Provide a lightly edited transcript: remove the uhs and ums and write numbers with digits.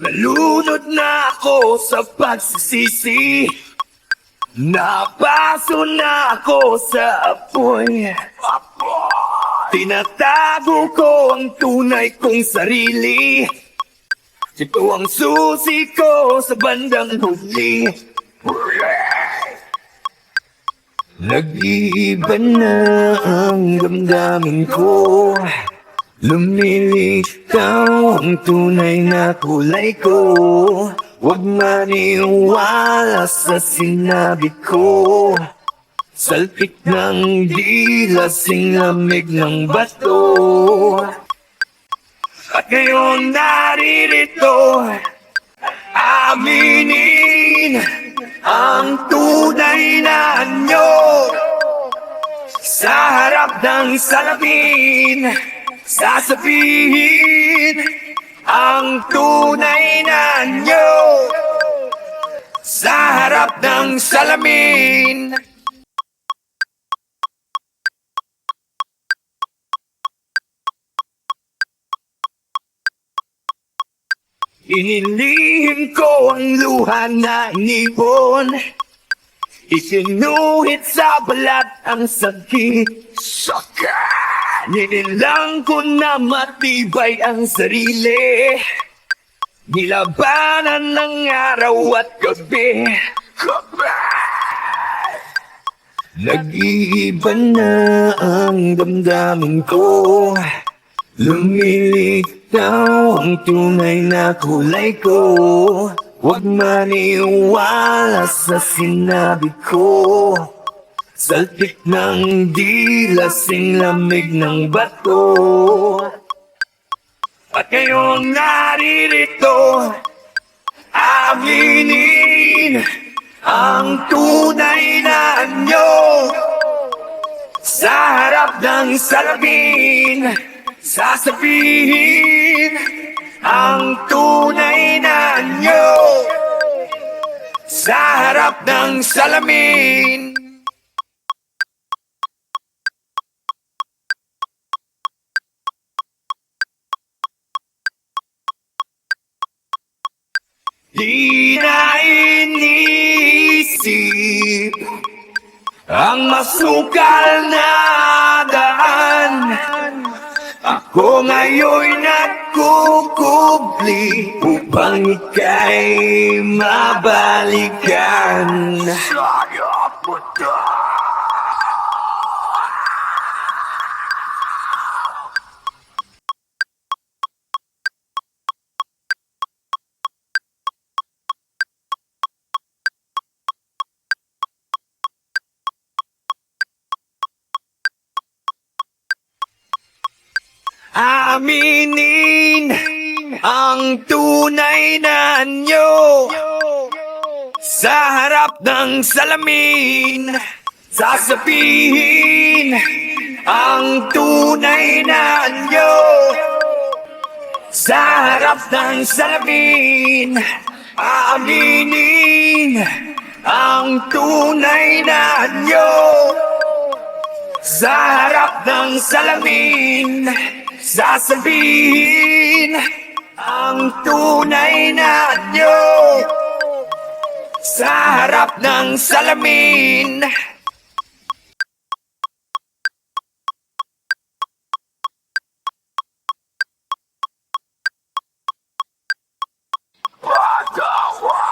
Nalunod na ako sa pagsisisi. Napaso na ako sa apoy. Tinatago ko ang tunay kong sarili. Ito ang susi ko sa bandang huli. Nag-iiba na ang damdamin ko. Lumilitaw ang tunay na kulay ko. Huwag maniwala sa sinabi ko. Salpik ng dila, sing lamig ng bato. At ngayon naririto, aminin ang tunay na anyo. Sa harap ng salamin, sasabihin ang tunay na anyo. Sa harap ng salamin. Inilihim ko ang luha na inipon. Isinuhit sa balat ang sakit. Ninilang ko na matibay ang sarili. Nilabanan ng araw at gabi. Nag-iiba na ang damdamin ko. Lumilitaw ang tunay na kulay ko. Huwag maniwala sa sinabi ko. Salpik ng dila, sing lamig ng bato. At ngayon naririto, aminin ang tunay na anyo. Sa harap ng salamin, sasabihin ang tunay na anyo. Sa harap ng salamin. Di na inisip ang masukal na daan. Ako ngayon'y nagkukubli upang ika'y mabalikan. Aminin ang tunay na anyo. Sa harap ng salamin, sasabihin ang tunay na anyo. Sa harap ng salamin, aminin ang tunay na anyo. Sa harap ng salamin, sasabihin ang tunay na anyo. Sa harap ng salamin. Wadawa.